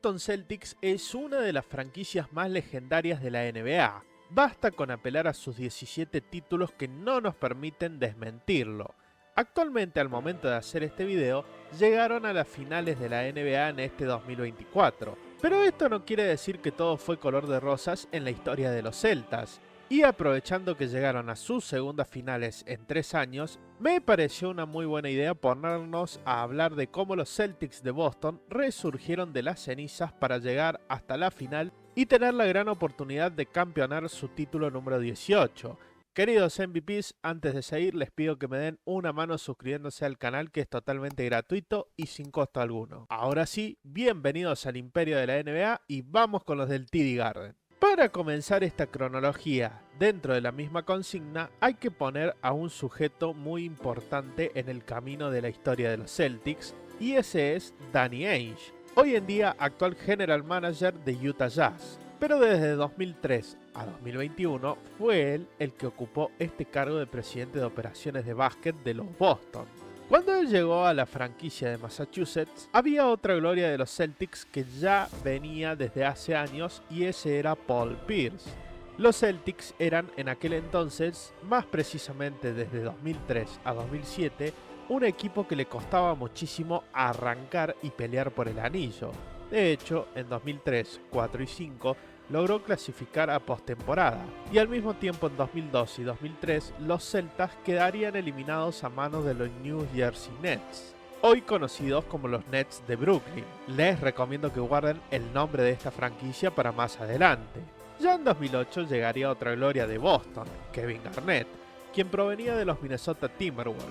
Boston Celtics es una de las franquicias más legendarias de la NBA. Basta con apelar a sus 17 títulos que no nos permiten desmentirlo. Actualmente, al momento de hacer este video, llegaron a las finales de la NBA en este 2024. Pero esto no quiere decir que todo fue color de rosas en la historia de los Celtas. Y aprovechando que llegaron a sus segundas finales en 3 años, me pareció una muy buena idea ponernos a hablar de cómo los Celtics de Boston resurgieron de las cenizas para llegar hasta la final y tener la gran oportunidad de campeonar su título número 18. Queridos MVPs, antes de seguir les pido que me den una mano suscribiéndose al canal, que es totalmente gratuito y sin costo alguno. Ahora sí, bienvenidos al imperio de la NBA y vamos con los del TD Garden. Para comenzar esta cronología dentro de la misma consigna, hay que poner a un sujeto muy importante en el camino de la historia de los Celtics, y ese es Danny Ainge, hoy en día actual General Manager de Utah Jazz. Pero desde 2003 a 2021 fue él el que ocupó este cargo de presidente de operaciones de básquet de los Boston. Cuando él llegó a la franquicia de Massachusetts, había otra gloria de los Celtics que ya venía desde hace años, y ese era Paul Pierce. Los Celtics eran en aquel entonces, más precisamente desde 2003 a 2007, un equipo que le costaba muchísimo arrancar y pelear por el anillo. De hecho, en 2003, 4 y 5 logró clasificar a postemporada, y al mismo tiempo en 2002 y 2003 los Celtas quedarían eliminados a manos de los New Jersey Nets, hoy conocidos como los Nets de Brooklyn. Les recomiendo que guarden el nombre de esta franquicia para más adelante. Ya en 2008 llegaría otra gloria de Boston, Kevin Garnett, quien provenía de los Minnesota Timberwolves.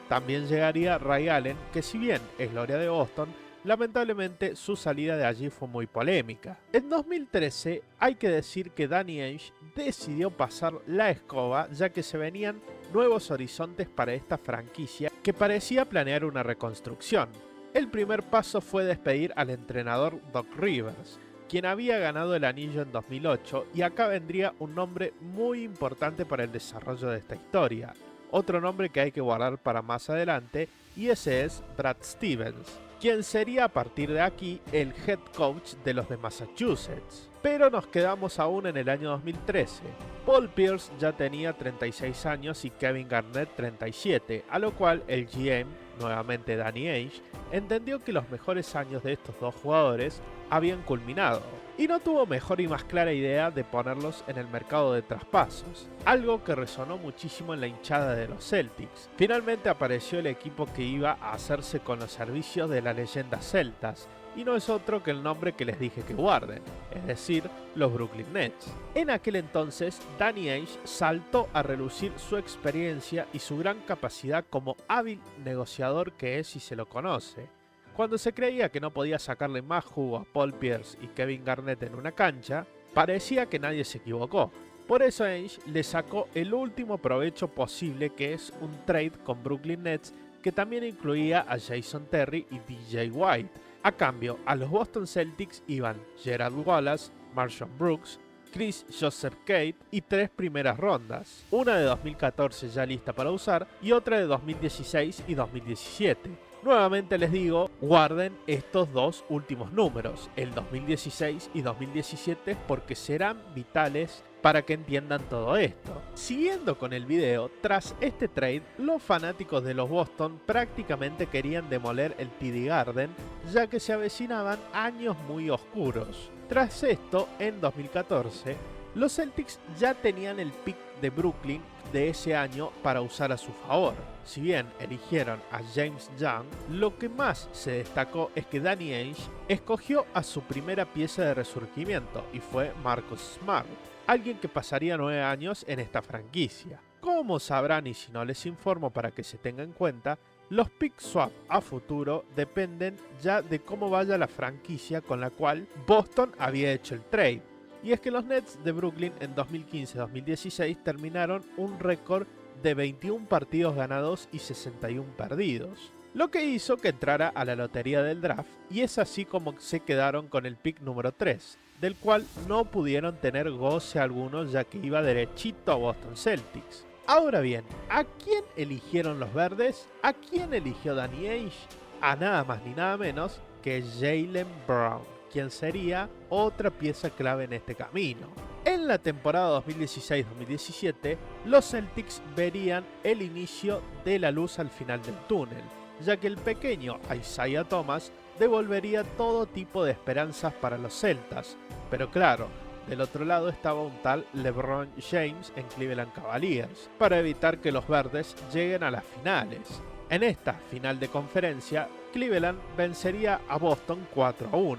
También llegaría Ray Allen, que si bien es gloria de Boston, lamentablemente su salida de allí fue muy polémica. En 2013 hay que decir que Danny Ainge decidió pasar la escoba, ya que se venían nuevos horizontes para esta franquicia que parecía planear una reconstrucción. El primer paso fue despedir al entrenador Doc Rivers, quien había ganado el anillo en 2008, y acá vendría un nombre muy importante para el desarrollo de esta historia. Otro nombre que hay que guardar para más adelante, y ese es Brad Stevens, quien sería a partir de aquí el head coach de los de Massachusetts. Pero nos quedamos aún en el año 2013. Paul Pierce ya tenía 36 años y Kevin Garnett 37, a lo cual el GM, nuevamente Danny Ainge, entendió que los mejores años de estos dos jugadores habían culminado, y no tuvo mejor y más clara idea de ponerlos en el mercado de traspasos, algo que resonó muchísimo en la hinchada de los Celtics. Finalmente apareció el equipo que iba a hacerse con los servicios de la leyenda Celtas, y no es otro que el nombre que les dije que guarden, es decir, los Brooklyn Nets. En aquel entonces, Danny Ainge saltó a relucir su experiencia y su gran capacidad como hábil negociador que es y se lo conoce. Cuando se creía que no podía sacarle más jugo a Paul Pierce y Kevin Garnett en una cancha, parecía que nadie se equivocó. Por eso Ainge le sacó el último provecho posible, que es un trade con Brooklyn Nets que también incluía a Jason Terry y DJ White. A cambio, a los Boston Celtics iban Gerald Wallace, Marshall Brooks, Chris Joseph Kate y 3 primeras rondas, una de 2014 ya lista para usar y otra de 2016 y 2017. Nuevamente les digo, guarden estos dos últimos números, el 2016 y 2017, porque serán vitales para que entiendan todo esto. Siguiendo con el video, tras este trade, los fanáticos de los Boston prácticamente querían demoler el TD Garden, ya que se avecinaban años muy oscuros. Tras esto, en 2014, los Celtics ya tenían el pick de Brooklyn de ese año para usar a su favor. Si bien eligieron a James Young, lo que más se destacó es que Danny Ainge escogió a su primera pieza de resurgimiento, y fue Marcus Smart, alguien que pasaría 9 años en esta franquicia. Como sabrán, y si no les informo para que se tenga en cuenta, los pick swap a futuro dependen ya de cómo vaya la franquicia con la cual Boston había hecho el trade. Y es que los Nets de Brooklyn en 2015-2016 terminaron un récord de 21 partidos ganados y 61 perdidos, lo que hizo que entrara a la lotería del draft, y es así como se quedaron con el pick número 3, del cual no pudieron tener goce alguno, ya que iba derechito a Boston Celtics. Ahora bien, ¿a quién eligieron los verdes? ¿A quién eligió Danny Ainge? A nada más ni nada menos que Jaylen Brown, quien sería otra pieza clave en este camino. En la temporada 2016-2017, los Celtics verían el inicio de la luz al final del túnel, ya que el pequeño Isaiah Thomas devolvería todo tipo de esperanzas para los celtas, pero claro, del otro lado estaba un tal LeBron James en Cleveland Cavaliers, para evitar que los verdes lleguen a las finales. En esta final de conferencia, Cleveland vencería a Boston 4-1,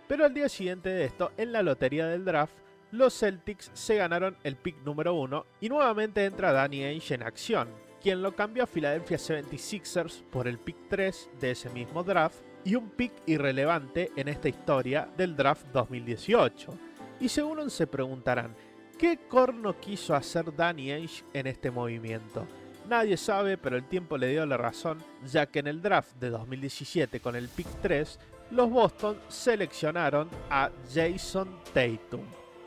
pero al día siguiente de esto, en la lotería del draft, los Celtics se ganaron el pick número 1 y nuevamente entra Danny Ainge en acción, quien lo cambió a Philadelphia 76ers por el pick 3 de ese mismo draft y un pick irrelevante en esta historia del draft 2018. Y según se preguntarán, ¿qué corno quiso hacer Danny Ainge en este movimiento? Nadie sabe, pero el tiempo le dio la razón, ya que en el draft de 2017 con el pick 3, los Boston seleccionaron a Jason Tatum.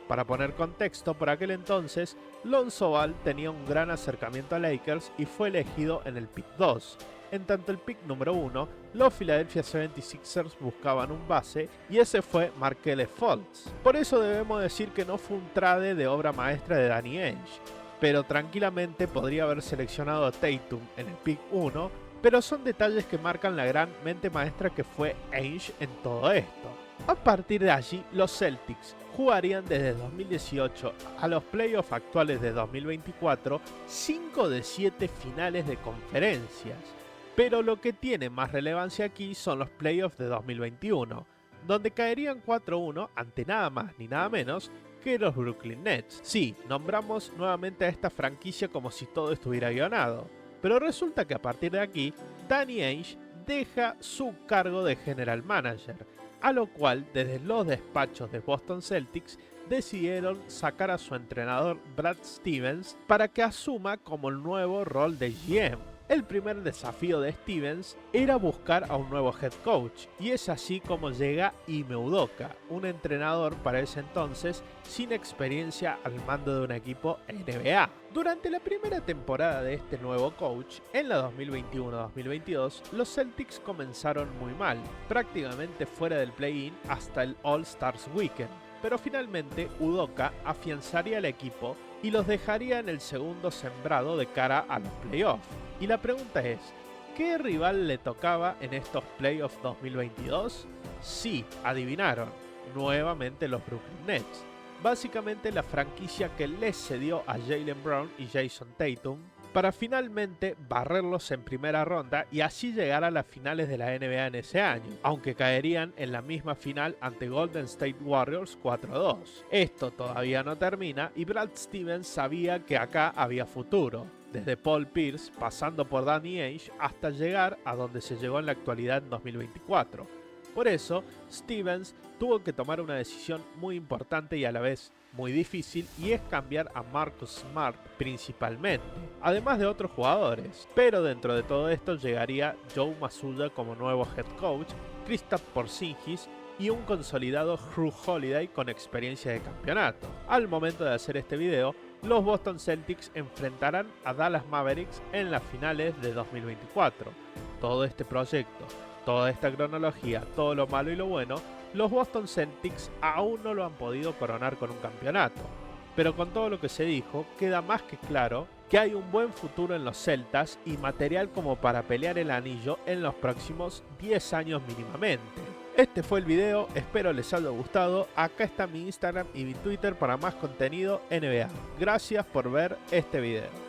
Para poner contexto, por aquel entonces, Lonzo Ball tenía un gran acercamiento a Lakers y fue elegido en el pick 2. En tanto el pick número 1, los Philadelphia 76ers buscaban un base y ese fue Markelle Fultz. Por eso debemos decir que no fue un trade de obra maestra de Danny Ainge, pero tranquilamente podría haber seleccionado a Tatum en el pick 1, pero son detalles que marcan la gran mente maestra que fue Ainge en todo esto. A partir de allí, los Celtics jugarían desde 2018 a los playoffs actuales de 2024 5 de 7 finales de conferencias. Pero lo que tiene más relevancia aquí son los playoffs de 2021, donde caerían 4-1 ante nada más ni nada menos que los Brooklyn Nets. Sí, nombramos nuevamente a esta franquicia como si todo estuviera guionado, pero resulta que a partir de aquí, Danny Ainge deja su cargo de general manager, a lo cual desde los despachos de Boston Celtics decidieron sacar a su entrenador Brad Stevens para que asuma como el nuevo rol de GM. El primer desafío de Stevens era buscar a un nuevo head coach, y es así como llega Ime Udoka, un entrenador para ese entonces sin experiencia al mando de un equipo NBA. Durante la primera temporada de este nuevo coach, en la 2021-2022, los Celtics comenzaron muy mal, prácticamente fuera del play-in hasta el All-Stars Weekend, pero finalmente Udoka afianzaría al equipo y los dejaría en el segundo sembrado de cara a los playoffs. Y la pregunta es, ¿qué rival le tocaba en estos playoffs 2022? Sí, adivinaron, nuevamente los Brooklyn Nets. Básicamente la franquicia que les cedió a Jaylen Brown y Jason Tatum para finalmente barrerlos en primera ronda y así llegar a las finales de la NBA en ese año, aunque caerían en la misma final ante Golden State Warriors 4-2. Esto todavía no termina y Brad Stevens sabía que acá había futuro, desde Paul Pierce pasando por Danny Ainge hasta llegar a donde se llegó en la actualidad en 2024. Por eso, Stevens tuvo que tomar una decisión muy importante y a la vez muy difícil, y es cambiar a Marcus Smart principalmente, además de otros jugadores. Pero dentro de todo esto llegaría Joe Mazzulla como nuevo head coach, Kristaps Porzingis y un consolidado Jrue Holiday con experiencia de campeonato. Al momento de hacer este video, los Boston Celtics enfrentarán a Dallas Mavericks en las finales de 2024. Todo este proyecto, toda esta cronología, todo lo malo y lo bueno, los Boston Celtics aún no lo han podido coronar con un campeonato. Pero con todo lo que se dijo, queda más que claro que hay un buen futuro en los Celtas y material como para pelear el anillo en los próximos 10 años mínimamente. Este fue el video, espero les haya gustado. Acá está mi Instagram y mi Twitter para más contenido NBA. Gracias por ver este video.